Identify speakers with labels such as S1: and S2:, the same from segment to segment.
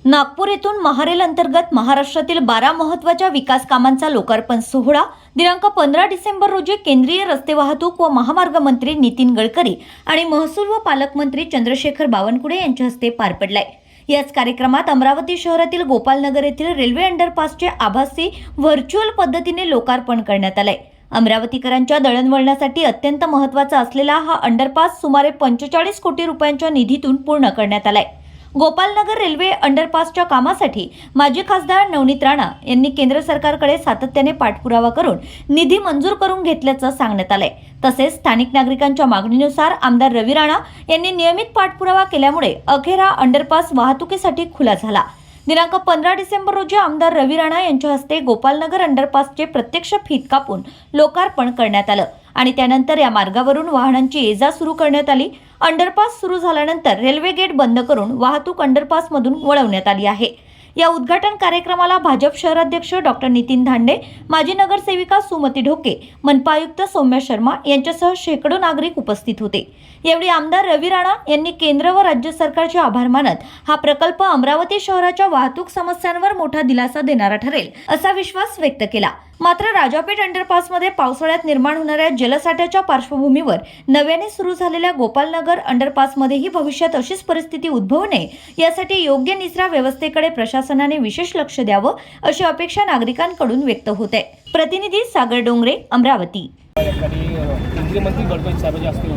S1: नागपूर येथून महारेल अंतर्गत महाराष्ट्रातील 12 महत्त्वाच्या विकास कामांचा लोकार्पण सोहळा दिनांक 15 डिसेंबर रोजी केंद्रीय रस्ते वाहतूक व महामार्ग मंत्री नितीन गडकरी आणि महसूल व पालकमंत्री चंद्रशेखर बावनकुळे यांच्या हस्ते पार पडलाय। याच कार्यक्रमात अमरावती शहरातील गोपालनगर येथील रेल्वे अंडरपासचे आभासी व्हर्च्युअल पद्धतीने लोकार्पण करण्यात आले। अमरावतीकरांच्या दळणवळणासाठी अत्यंत महत्त्वाचा असलेला हा अंडरपास सुमारे 45 कोटी रुपयांच्या निधीतून पूर्ण करण्यात आलाय। गोपालनगर रेल्वे अंडरपासच्या कामासाठी माजी खासदार नवनीत राणा यांनी केंद्र सरकारकडे सातत्याने पाठपुरावा करून निधी मंजूर करून घेतल्याचं सांगण्यात आलंय। तसेच स्थानिक नागरिकांच्या मागणीनुसार आमदार रवी राणा यांनी नियमित पाठपुरावा केल्यामुळे अखेर हा अंडरपास वाहतुकीसाठी खुला झाला। दिनांक 15 डिसेंबर रोजी आमदार रवी राणा यांच्या हस्ते गोपालनगर अंडरपासचे प्रत्यक्ष फीत कापून लोकार्पण करण्यात आलं आणि त्यानंतर या मार्गावरून वाहनांची ये-जा सुरू करण्यात आली। अंडरपास सुरू झाल्यानंतर रेल्वे गेट बंद करून वाहतूक अंडरपासमधून वळवण्यात आली आहे। या उद्घाटन कार्यक्रमाला भाजप शहराध्यक्ष डॉक्टर नितीन धांडे, माजी नगरसेविका सुमती ढोके, मनपा आयुक्त सौम्या शर्मा यांच्यासह शेकडो नागरिक उपस्थित होते। यावेळी आमदार रवी राणा यांनी केंद्र व राज्य सरकारचे आभार मानत हा प्रकल्प अमरावती शहराच्या वाहतूक समस्यांवर मोठा दिलासा देणारा ठरेल असा विश्वास व्यक्त केला। मात्र राजापेठ अंडरपासमध्ये पावसाळ्यात निर्माण होणाऱ्या जलसाठ्याच्या पार्श्वभूमीवर नव्याने सुरू झालेल्या गोपालनगर अंडरपासमध्येही भविष्यात अशीच परिस्थिती उद्भवू नये यासाठी योग्य निचरा व्यवस्थेकडे प्रशासनाने विशेष लक्ष द्यावं अशी अपेक्षा नागरिकांकडून व्यक्त होत आहे। प्रतिनिधी सागर डोंगरे, अमरावती।
S2: केंद्रीय मंत्री गडकरी साहेबांच्या हस्ते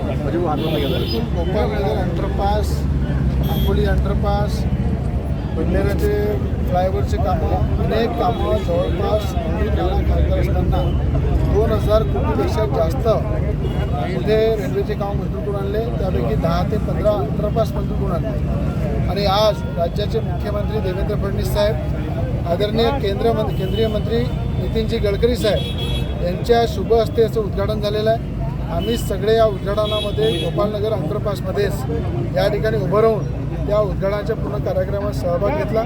S3: गोपालनगर अंडरपास, अंबोली अंडरपास, बंडलेराचे फ्लायओव्हरचे कामं, अनेक कामं जवळपास नाला खासदार असताना 2000 कोटीपेक्षा जास्त इथे रेल्वेचे काम मंजूर करून आणले। त्यापैकी 10 ते 15 अंडरपास मंजूर करून आणले आणि आज राज्याचे मुख्यमंत्री देवेंद्र फडणवीस साहेब, आदरणीय केंद्रीय मंत्री नितीनजी गडकरी साहेब यांच्या शुभ हस्ते याचं उद्घाटन झालेलं आहे। आम्ही सगळे या उद्घाटनामध्ये गोपालनगर अंडरपासमध्येच या ठिकाणी उभं राहून त्या उद्घाटनाच्या पूर्ण कार्यक्रमात सहभाग घेतला।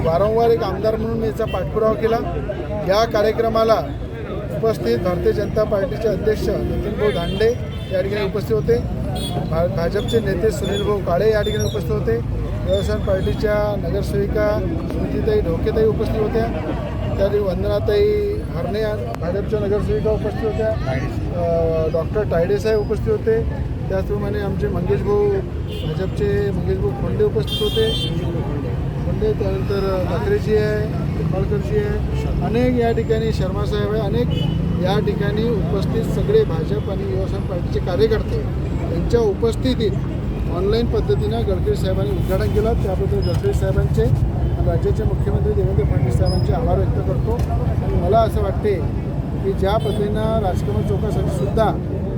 S3: वारंवार एक आमदार म्हणून मी याचा पाठपुरावा केला। या कार्यक्रमाला उपस्थित भारतीय जनता पार्टीचे अध्यक्ष नितीनभाऊ धांडे या ठिकाणी उपस्थित होते, भाजपचे नेते सुनीलभाऊ काळे या ठिकाणी उपस्थित होते, व्यवसाय पार्टीच्या नगरसेविका सुमतीताई ढोकेताई उपस्थित होत्या, त्यावेळी वंदनाताई हरणे भाजपच्या नगरसेविका उपस्थित होत्या, डॉक्टर तायडे साहेब उपस्थित होते, त्याचप्रमाणे आमचे भाजपचे मंगेशभाऊ खोंडे उपस्थित होते, त्यानंतर ठाकरेजी आहे, निंबाळकरजी आहे, अनेक या ठिकाणी शर्मा साहेब आहे, अनेक या ठिकाणी उपस्थित सगळे भाजप आणि व्यवसाय पार्टीचे कार्यकर्ते यांच्या उपस्थितीत ऑनलाईन पद्धतीनं गडकरी साहेबांनी उद्घाटन केलं। त्याबद्दल गडकरी साहेबांचे आणि राज्याचे मुख्यमंत्री देवेंद्र फडणवीस साहेबांचे आभार व्यक्त करतो। आणि मला असं वाटते की ज्या पद्धतीनं राजकमल चौकासाठी सुद्धा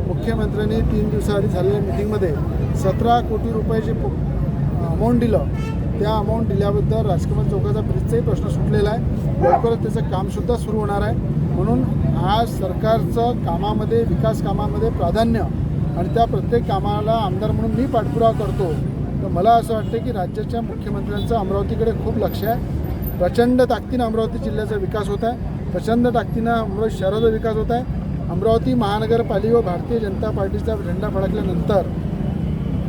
S3: मुख्यमंत्र्यांनी 3 दिवसाआधी झालेल्या मिटिंगमध्ये 17 कोटी रुपयाचे अमाऊंट दिलं, त्या अमाऊंट दिल्याबद्दल राजकमल चौकाचा ब्रिजचाही प्रश्न सुटलेला आहे। लवकरच त्याचं कामसुद्धा सुरू होणार आहे। म्हणून आज सरकारचं कामामध्ये, विकास कामामध्ये प्राधान्य आणि त्या प्रत्येक कामाला आमदार म्हणून मी पाठपुरावा करतो। तर मला असं वाटतं की राज्याच्या मुख्यमंत्र्यांचं अमरावतीकडे खूप लक्ष आहे। प्रचंड ताकदीनं अमरावती जिल्ह्याचा विकास होत आहे, प्रचंड ताकदीनं अमरावती शहराचा विकास होत आहे। अमरावती महानगरपालिका व भारतीय जनता पार्टीचा झेंडा फडकल्यानंतर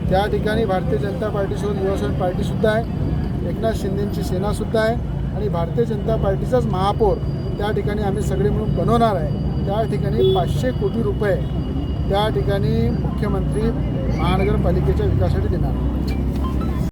S3: त्या ठिकाणी भारतीय जनता पार्टीसोबत युवासेना पार्टीसुद्धा आहे, एकनाथ शिंदेंची सेनासुद्धा आहे आणि भारतीय जनता पार्टीचाच महापौर त्या ठिकाणी आम्ही सगळे मिळून बनवणार आहे। त्या ठिकाणी 500 कोटी रुपये त्या ठिकाणी मुख्यमंत्री महानगरपालिकेच्या विकासासाठी देणार।